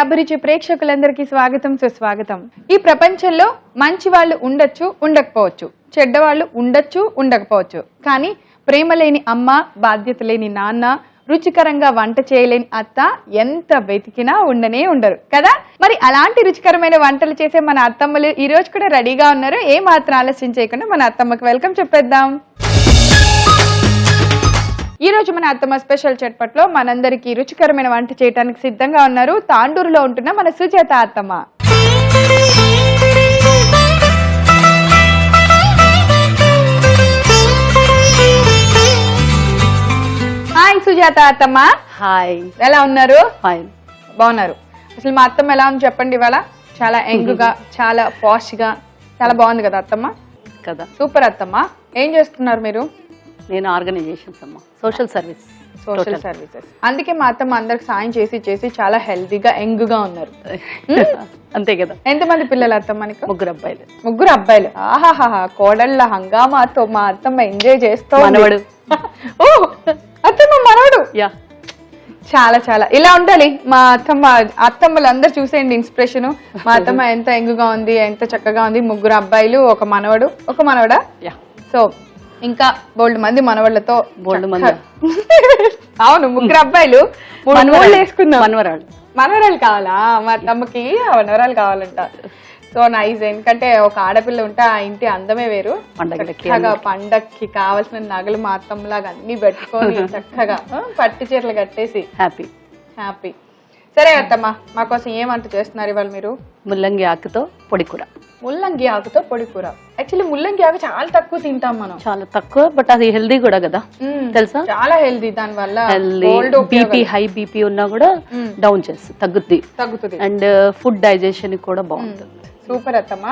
అభిరుచి ప్రేక్షకులందరికీ స్వాగతం సుస్వాగతం. ఈ ప్రపంచంలో మంచి వాళ్ళు ఉండొచ్చు ఉండకపోవచ్చు, చెడ్డవాళ్ళు ఉండొచ్చు ఉండకపోవచ్చు, కానీ ప్రేమ లేని అమ్మ, బాధ్యత లేని నాన్న, రుచికరంగా వంట చేయలేని అత్త ఎంత వెతికినా ఉండనే ఉండరు కదా. మరి అలాంటి రుచికరమైన వంటలు చేసే మన అత్తమ్మలు ఈ రోజు కూడా రెడీగా ఉన్నారు. ఏ మాత్రం ఆలస్యం చేయకుండా మన అత్తమ్మకి వెల్కమ్ చెప్పేద్దాం. ఈ రోజు మన అత్తమ్మ స్పెషల్ చట్పట్లో మనందరికీ రుచికరమైన వంట చేయడానికి సిద్ధంగా ఉన్నారు తాండూరులో ఉంటున్న మన సుజాత అత్తమ్మ. హాయ్ సుజాత అత్తమ్మ. హాయ్, ఎలా ఉన్నారు? ఫైన్, బాగున్నారు. అసలు మా అత్తమ్మ ఎలా ఉంది చెప్పండి. ఇవాళ చాలా యంగ్గా, చాలా పాష్ గా, చాలా బాగుంది కదా అత్తమ్మ. కదా, సూపర్ అత్తమ్మ. ఏం చేస్తున్నారు మీరు? నేను ఆర్గనైజేషన్స్ అమ్మా, సోషల్ సర్వీసెస్. అందుకే మా అత్తమ్మ అందరికి సాయం చేసి చేసి చాలా హెల్తీగా యంగ్గా ఉన్నారు. అంతే కదా. ఎంతమంది పిల్లలు అత్తమ్మ? ముగ్గురు అబ్బాయిలు. ముగ్గురు అబ్బాయిలు. ఆహాహా, కోడళ్ళ హంగామాతో మా అత్తమ్మ ఎంజాయ్ చేస్తూ. మనవడు. ఓ అత్తమ్మ మనవడు. యా, చాలా చాలా ఇలా ఉండాలి మా అత్తమ్మ. అత్తమ్మలు అందరు చూసేయండి ఇన్స్పిరేషన్. మా అత్తమ్మ ఎంత యంగ్గా ఉంది, ఎంత చక్కగా ఉంది. ముగ్గురు అబ్బాయిలు, ఒక మనవడు. ఒక మనవడా? యా. సో ఇంకా బోల్డ్ మంది మనవాళ్ళతో. బోల్డ్ మంది. అవును, ముగ్గురు అబ్బాయిలు, వేసుకుందాం. మనవరాలు కావాలా మా తమ్మకి? మనవరాలు కావాలంట. So nice. ఎందుకంటే ఒక ఆడపిల్ల ఉంటే ఆ ఇంటి అందమే వేరు. చక్కగా పండక్కి కావాల్సిన నగలు మా అత్తమ్మలాగా అన్ని పెట్టుకొని చక్కగా పట్టు చీరలు కట్టేసి హ్యాపీ హ్యాపీ. సరే అత్తమ్మ, మా కోసం ఏమంట చేస్తున్నారు ఇవాళ మీరు? ముల్లంగి ఆకుతో పొడి కూర. ముల్లంగి ఆకుతో పొడి కూర. యాక్చువల్లీ ముల్లంగి ఆకు చాలా తక్కువ తింటాం మనం. చాలా తక్కువ, బట్ అది హెల్దీ కూడా కదా, తెలుసా? చాలా హెల్దీ. దాని వల్ల బీపీ, హై బీపీ ఉన్నా కూడా డౌన్ చేస్తుంది, తగ్గుతుంది. అండ్ ఫుడ్ డైజెషన్ కూడా బాగుంటుంది. సూపర్ అత్తమ్మ.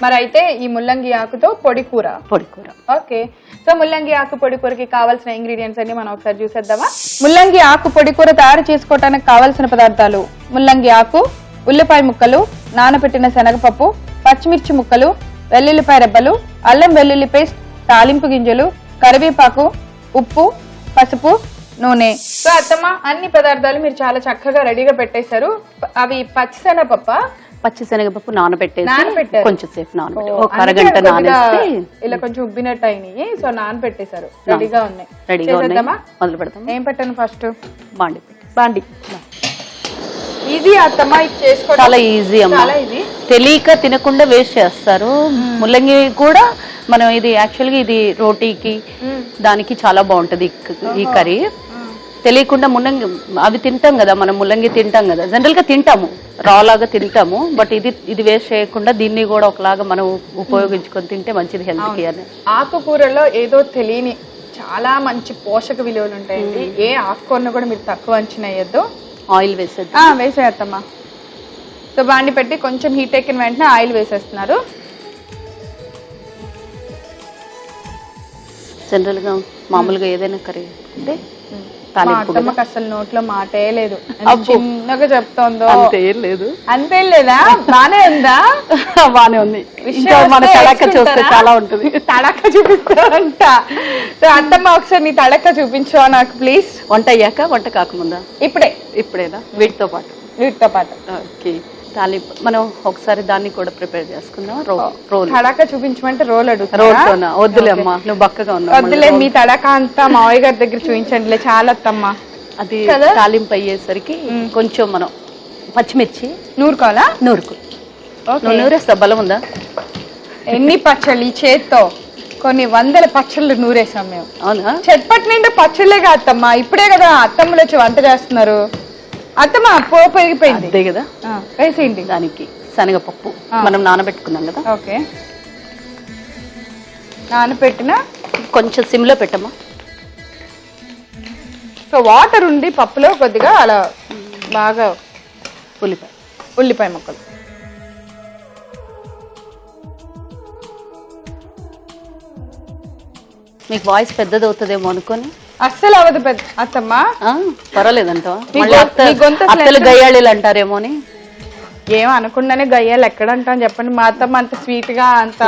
మరి అయితే ఈ ముల్లంగి ఆకుతో పొడి కూర. ఓకే. సో ముల్లంగి ఆకు పొడి కూరకి కావాల్సిన ఇంగ్రీడియంట్స్ అన్ని మనం ఒకసారి చూసేద్దామా? ముల్లంగి ఆకు పొడి కూర తయారు చేసుకోవడానికి కావాల్సిన పదార్థాలు: ముల్లంగి ఆకు, ఉల్లిపాయ ముక్కలు, నానబెట్టిన శనగపప్పు, పచ్చిమిర్చి ముక్కలు, వెల్లుల్లిపాయ రెబ్బలు, అల్లం వెల్లుల్లి పేస్ట్, తాలింపు గింజలు, కరివేపాకు, ఉప్పు, పసుపు, నూనె. సో అత్తమ్మ, అన్ని పదార్థాలు మీరు చాలా చక్కగా రెడీగా పెట్టేశారు. అవి పచ్చిశనగపప్పు నానబెట్టేసి కొంచెం సేపు ఒక అరగంట నానేస్తే ఇలా కొంచెం ఉబ్బినట్టు అయినాయి. సో నానబెట్టేశారు, రెడీగా ఉన్నాయి. మొదలు పెడతాం. ఏం పెట్టాను ఫస్ట్? బాండి. ఈజీ అత్తమ్మ, చేసుకోవడం చాలా ఈజీ అమ్మా. తెలియక తినకుండా వేస్ట్ చేస్తారు. ముల్లంగి కూడా మనం ఇది యాక్చువల్గా ఇది రోటీకి దానికి చాలా బాగుంటది ఈ కర్రీ. తెలియకుండా ముల్లంగి అవి తింటాం కదా, మనం ముల్లంగి తింటాం కదా, జనరల్ గా తింటాము, రాలాగా తింటాము. బట్ ఇది వేస్ట్ చేయకుండా దీన్ని కూడా ఒకలాగా మనం ఉపయోగించుకొని తింటే మంచిది హెల్త్ కి అని. ఆకుకూరలో ఏదో తెలియని చాలా మంచి పోషక విలువలు ఉంటాయండి. ఏ ఆకుకూరను కూడా మీరు తక్కువ అంచనా వేయద్దు. ఆయిల్ వేసేయత్తమ్మా. సో బాండి పెట్టి కొంచెం హీట్ ఎక్కిన వెంటనే ఆయిల్ వేసేస్తున్నారు. జనరల్ గా మామూలుగా ఏదైనా కర్రీ అంటే అత్తమ్మకి అసలు నోట్లో మాటే లేదు, చిన్నగా చెప్తోందో. అంతే లేదా? బానే ఉందా? బానే ఉంది. చాలా ఉంటుంది. తడక చూపిస్తారంట. సో అత్తమ్మ, ఒకసారి నీ తడక చూపించు నాకు ప్లీజ్. వంట అయ్యాక, వంట కాకముందా? ఇప్పుడేనా? వీటితో పాటు. ఓకే. తాలింపు మనం ఒకసారి దాన్ని కూడా ప్రిపేర్ చేసుకుందాం. రోల్ తడక చూపించమంటే రోల్ అడుగుతా. రోల్తోనా? వద్దులే అమ్మా, నువ్వు బక్కగా ఉన్నావు. వద్దులే, మీ తడక అంతా మావయ్య గారి దగ్గర చూపించండి. చాలా అత్తమ్మ. అది తాలింపు అయ్యేసరికి కొంచెం మనం పచ్చిమిర్చి నూరుకోవాలా? నూరేస్తా. బలం ఉందా? ఎన్ని పచ్చళ్ళు ఈ చేత్తో? కొన్ని వందల పచ్చళ్ళు నూరేసాం మేము. అవునా? చెట్పట్ నిండా పచ్చళ్ళే కాదు అత్తమ్మ. ఇప్పుడే కదా అత్తమ్మలు వచ్చి వంట చేస్తున్నారు. అత్తమ్మ పోపు పెరిగిపోయింది. అదే కదా, వేసేయండి. దానికి శనగపప్పు మనం నానబెట్టుకున్నాం కదా. ఓకే. నానబెట్టిన కొంచెం సిమ్లో పెట్టమ్మా. సో వాటర్ ఉండి పప్పులో కొద్దిగా అలా బాగా. ఉల్లిపాయ ముక్కలు. మీకు వాయిస్ పెద్దది అవుతుందేమో అనుకోని. అస్సలు అవ్వదు పెద్ద అత్తమ్మ. పర్వాలేదంట. అత్తలు గయ్యాళీలు అంటారేమో అని. ఏమో అనుకుండానే గయ్యాలు ఎక్కడంటాం చెప్పండి. మా అత్తమ్మ అంత స్వీట్ గా, అంత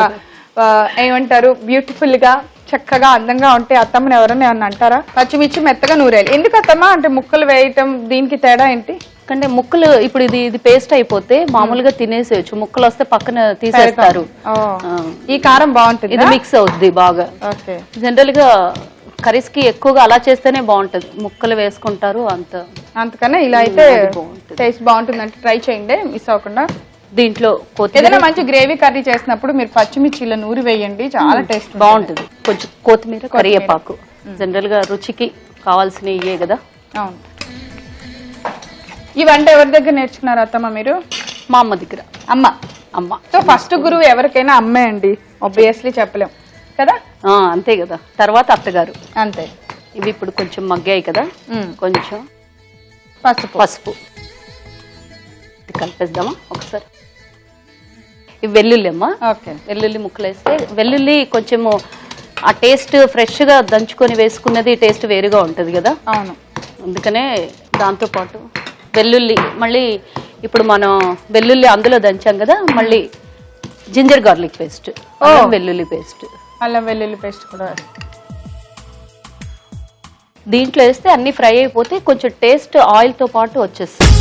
ఏమంటారు, బ్యూటిఫుల్ గా, చక్కగా అందంగా ఉంటే అత్తమ్మని ఎవరైనా ఏమన్నా అంటారా? పచ్చిమిర్చి మెత్తగా నూరేయాలి. ఎందుకు అత్తమ్మ అంటే ముక్కలు వేయటం దీనికి తేడా ఏంటి? ఎందుకంటే ముక్కలు ఇప్పుడు ఇది పేస్ట్ అయిపోతే మామూలుగా తినేసేయచ్చు, ముక్కలు వస్తే పక్కన తీసేస్తారు. ఈ కారం బాగుంటుంది, ఇది మిక్స్ అవుద్ది బాగా. జనరల్ గా కర్రీస్ కి ఎక్కువగా అలా చేస్తేనే బాగుంటది, ముక్కలు వేసుకుంటారు అంతకన్నా ఇలా అయితే టేస్ట్ బాగుంటుంది. అంటే ట్రై చేయండి మిస్ అవ్వకుండా. దీంట్లో ఏదైనా మంచి గ్రేవీ కర్రీ చేసినప్పుడు మీరు పచ్చిమిర్చి ఇలా నూరి వేయండి, చాలా టేస్ట్ బాగుంటుంది. కొంచెం కొత్తిమీర, కరివేపాకు, జనరల్ గా రుచికి కావాల్సిన ఇవే కదా. అవును. ఈ వంట ఎవరి దగ్గర నేర్చుకున్నారు అత్తమ్మ మీరు? మా అమ్మ దగ్గర. అమ్మ. సో ఫస్ట్ గురువు ఎవరికైనా అమ్మే అండి, ఆబ్వియస్లీ చెప్పలేం కదా. అంతే కదా, తర్వాత అత్తగారు. అంతే. ఇవి ఇప్పుడు కొంచెం మగ్గాయి కదా, కొంచెం పసుపు కలిపేద్దామా ఒకసారి. ఇవి వెల్లుల్లి అమ్మా. వెల్లుల్లి ముక్కలు వేస్తే వెల్లుల్లి కొంచెము ఆ టేస్ట్ ఫ్రెష్ గా దంచుకొని వేసుకున్నది టేస్ట్ వేరుగా ఉంటది కదా. అవును. అందుకనే దాంతో పాటు వెల్లుల్లి, మళ్ళీ ఇప్పుడు మనం వెల్లుల్లి అందులో దంచాం కదా, మళ్ళీ జింజర్ గార్లిక్ పేస్ట్, వెల్లుల్లి పేస్ట్, అల్లం వెల్లుల్లి పేస్ట్ కూడా దీంట్లో వేస్తే అన్ని ఫ్రై అయిపోతే కొంచెం టేస్ట్ ఆయిల్ తో పాటు వచ్చేస్తుంది.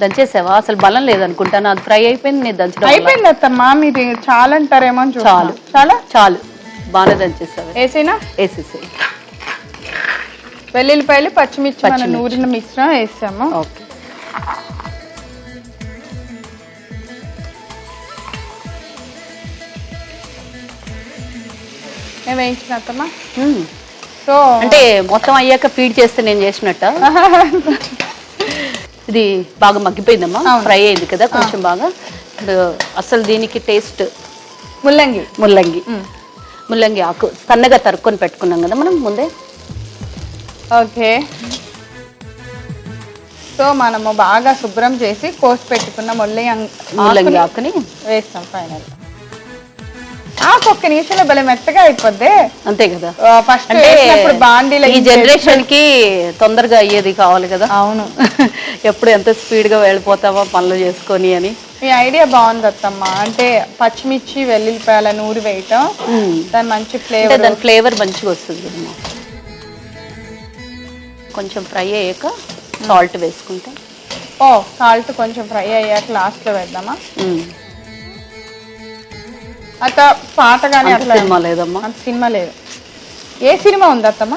దంచేసావా? అసలు బలం లేదనుకుంటాను, అది ఫ్రై అయిపోయింది. నేను దంచడం అయిపోయింది అత్తమ్మా, మీరు చాలా అంటారేమో. చాలు బాగా దంచేసావా? వేసేసాయి. వెల్లుల్లిపాయలు, పచ్చిమిర్చి మనం నూరిన మిశ్రమం వేసాము. ఓకే. నేను వేయించిన అత్తమ్మా. సో అంటే మొత్తం అయ్యాక ఫీడ్ చేస్తే నేను చేసినట్ట. ఇది బాగా మగ్గిపోయిందమ్మా, ఫ్రై అయింది కదా కొంచెం బాగా. అసలు దీనికి టేస్ట్ ముల్లంగి ఆకు సన్నగా తరుక్కొని పెట్టుకున్నాం కదా మనం ముందే. ఓకే. సో మనము బాగా శుభ్రం చేసి కోసి పెట్టుకున్న ముల్లంగి ఆకుని వేస్తాం ఫైనల్. ఆకు ఒక్క నిమిషంలో భలే మెత్తగా అయిపోద్ది. అంతే కదా. ఫస్ట్ బాండీలో ఈ జనరేషన్ కి తొందరగా అయ్యేది కావాలి కదా. అవును. ఎప్పుడు ఎంత స్పీడ్ గా వెళ్ళిపోతావా పనులు చేసుకొని అని. ఈ ఐడియా బాగుంది అత్తమ్మ. అంటే పచ్చిమిర్చి, వెల్లుల్లిపాయల నూరి వేయటం, దాని మంచి ఫ్లేవర్, దాని ఫ్లేవర్ మంచిగా వస్తుంది. కొంచెం ఫ్రై అయ్యాక సాల్ట్ వేసుకుంటాం. సాల్ట్ కొంచెం ఫ్రై అయ్యాక లాస్ట్ లో వేద్దామా? అత్త పాటగానే అట్లా సినిమా లేదమ్మా. సినిమా లేదు. ఏ సినిమా ఉంది అత్తమ్మ?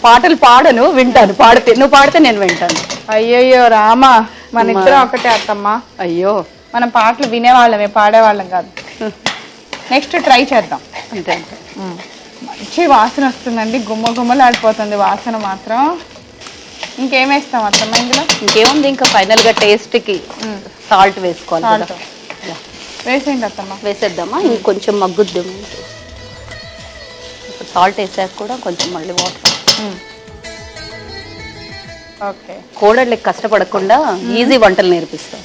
పాటలు పాడను, వింటాను. నువ్వు పాడితే నేను వింటాను. అయ్యయ్యో రామా, మన ఇద్దరం ఒకటే అత్తమ్మ. అయ్యో, మనం పాటలు వినేవాళ్ళమే, పాడేవాళ్ళం కాదు. నెక్స్ట్ ట్రై చేద్దాం. అంతే. మంచి వాసన వస్తుందండి, గుమ్మలు ఆడిపోతుంది వాసన మాత్రం. ఇంకేమేస్తాం అత్తమ్మ ఇందులో? ఇంకేముంది, ఇంకా ఫైనల్ గా టేస్ట్ కి సాల్ట్ వేసుకోవాలి. వేసేయండి అత్తమ్మ. వేసేద్దామా? ఇంకొంచెం మగ్గుద్దాం. సాల్ట్ వేసాక కూడా కొంచెం మళ్ళీ వాటర్. ఓకే. కోడళ్ళకి కష్టపడకుండా ఈజీ వంటలు నేర్పిస్తాం.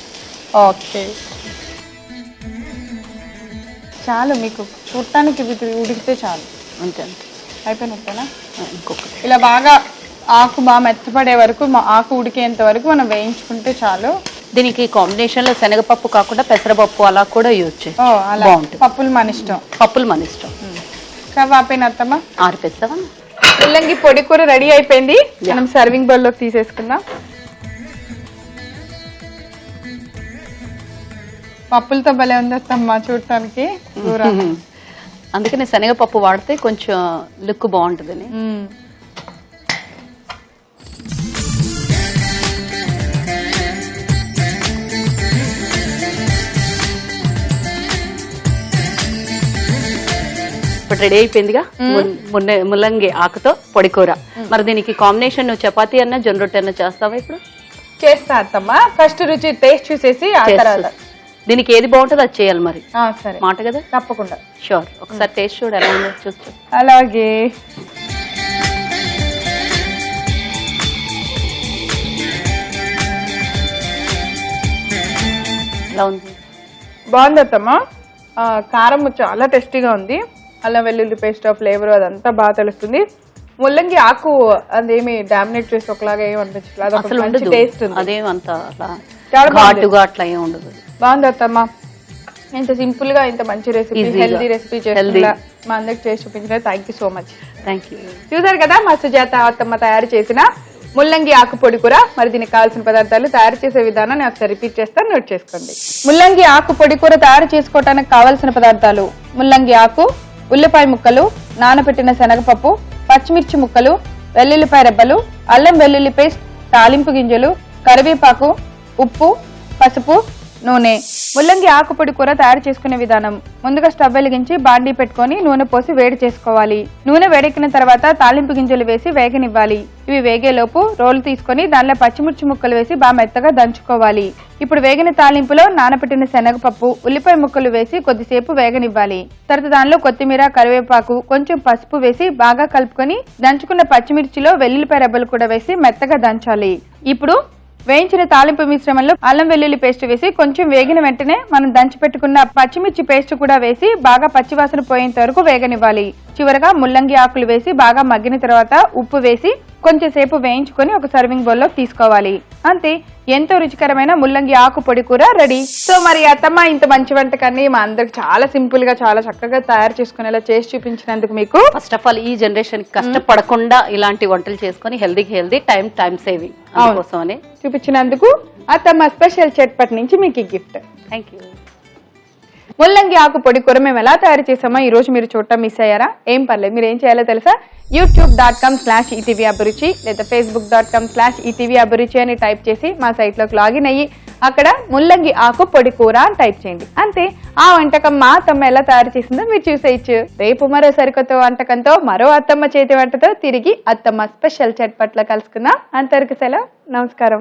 ఓకే. చాలు, మీకు చూడటానికి ఉడికితే చాలు. అంతే. అయిపోయినట్టేనా? ఇంకొకటి ఇలా బాగా ఆకు బాగా మెత్తపడే వరకు, ఆకు ఉడికేంత వరకు మనం వేయించుకుంటే చాలు. దీనికి కాంబినేషన్ లో శనగపప్పు కాకుండా పెసరపప్పు అలా కూడా యూజ్ చేయాలి. బాగుంటుంది. పప్పులు మన ఇష్టం. స్టవ్ ఆపేనత్తమ్మా? ఆరిపేస్తావా? ముల్లంగి పొడి కూర రెడీ అయిపోయింది. మనం సర్వింగ్ బౌల్ లోకి తీసేసుకుందాం. పప్పులతో భలే ఉంది అత్తమ్మా చూడటానికి కూర. అందుకనే శనగపప్పు వాడితే కొంచెం లుక్ బాగుంటుందని. ఇప్పుడు రెడీ అయిపోయిందిగా ముల్లంగి ఆకుతో పొడి కూర. మరి దీనికి కాంబినేషన్ నువ్వు చపాతీ అన్నా జొన్న రొట్టె అన్నా చేస్తావా? ఇప్పుడు చేస్తా అత్తమ్మా. ఫస్ట్ రుచి టేస్ట్ చూసేసి ఆ తర్వాత దీనికి ఏది బాగుంటుందో అది చేయాలి మరి. సరే మాట కదా. తప్పకుండా. షూర్. ఒకసారి టేస్ట్ చూడు ఎలా ఉందో చూస్తూ. అలాగే. ఎలా ఉంది? బాగుంది అత్తమ్మా. కారం చాలా టేస్టీగా ఉంది. అల్లం వెల్లుల్లి పేస్ట్ ఫ్లేవర్ అదంతా బాగా తెలుస్తుంది. ముల్లంగి ఆకు అదేమి డామినేట్ చేసి ఒకలాగా ఏమి అనిపించలేదు. టేస్ట్ అదేమంత ఘాటుగా అట్లా ఏమి ఉండదు. బాగుంది అత్తమ్మా. ఇంత సింపుల్ గా ఇంత మంచి రెసిపీ, హెల్దీ రెసిపీ చేస్తుందా. మా అందరికి చేసి చూపించిన thank you so much. Thank you. చూసారు కదా మా సుజాత అత్తమ్మ తయారు చేసిన ముల్లంగి ఆకు పొడి కూర. మరి దీనికి కావాల్సిన పదార్థాలు, తయారు చేసే విధానం నేను ఒకసారి రిపీట్ చేస్తాను, నోట్ చేసుకోండి. ముల్లంగి ఆకు పొడి కూర తయారు చేసుకోవడానికి కావాల్సిన పదార్థాలు: ముల్లంగి ఆకు, ఉల్లిపాయ ముక్కలు, నానబెట్టిన శనగపప్పు, పచ్చిమిర్చి ముక్కలు, వెల్లుల్లిపాయ రెబ్బలు, అల్లం వెల్లుల్లి పేస్ట్, తాలింపు గింజలు, కరివేపాకు, ఉప్పు, పసుపు, నూనె. ముల్లంగి ఆకు పొడి కూర తయారు చేసుకునే విధానం: ముందుగా స్టవ్ వెలిగించి బాండీ పెట్టుకొని నూనె పోసి వేడి చేసుకోవాలి. నూనె వేడెక్కిన తర్వాత తాలింపు గింజలు వేసి వేగనివ్వాలి. ఇవి వేగేలోపు రోలు తీసుకొని దానిలో పచ్చిమిర్చి ముక్కలు వేసి బాగా మెత్తగా దంచుకోవాలి. ఇప్పుడు వేగిన తాలింపులో నానబెట్టిన శనగపప్పు, ఉల్లిపాయ ముక్కలు వేసి కొద్దిసేపు వేగనివ్వాలి. తర్వాత దానిలో కొత్తిమీర, కరివేపాకు, కొంచెం పసుపు వేసి బాగా కలుపుకొని దంచుకున్న పచ్చిమిర్చిలో వెల్లుల్లిపాయ రెబ్బలు కూడా వేసి మెత్తగా దంచాలి. ఇప్పుడు వేయించిన తాలింపు మిశ్రమంలో అల్లం వెల్లుల్లి పేస్ట్ వేసి కొంచెం వేగిన వెంటనే మనం దంచి పెట్టుకున్న పచ్చిమిర్చి పేస్ట్ కూడా వేసి బాగా పచ్చివాసన పోయేంత వరకు వేగనివ్వాలి. చివరగా ముల్లంగి ఆకులు వేసి బాగా మగ్గిన తర్వాత ఉప్పు వేసి కొంచెం సేపు వేయించుకొని ఒక సర్వింగ్ బౌల్లో తీసుకోవాలి. అంతే, ఎంతో రుచికరమైన ముల్లంగి ఆకు పొడి కూర రెడీ. సో మరి అత్తమ్మ ఇంత మంచి వంటకాన్ని మా అందరికి చాలా సింపుల్ గా చాలా చక్కగా తయారు చేసుకునేలా చేసి చూపించినందుకు మీకు ఫస్ట్ ఆఫ్ ఆల్ ఈ జనరేషన్ కష్టపడకుండా ఇలాంటి వంటలు చేసుకుని హెల్దీ టైం సేవింగ్ కోసమని చూపించినందుకు అత్తమ్మ స్పెషల్ చట్పట్ నుంచి మీకు ఈ గిఫ్ట్. Thank you. ముల్లంగి ఆకు పొడి కూర మేము ఎలా తయారు చేసామో ఈ రోజు మీరు చూడటం మిస్ అయ్యారా? ఏం పర్లేదు, మీరు ఏం చేయాలో తెలుసా? youtube.com/ETV అభిరుచి లేదా facebook.com/ETV అభిరుచి అని టైప్ చేసి మా సైట్ లోకి లాగిన్ అయ్యి అక్కడ ముల్లంగి ఆకు పొడి కూర అని టైప్ చేయండి. అంతే, ఆ వంటకం మా అత్తమ్మ ఎలా తయారు చేసిందో మీరు చూసేయచ్చు. రేపు మరో సరికొత్త వంటకంతో, మరో అత్తమ్మ చేతి వంటతో తిరిగి అత్తమ్మ స్పెషల్ చట్పట్లో కలుసుకుందాం. అంతవరకు సెలవు, నమస్కారం.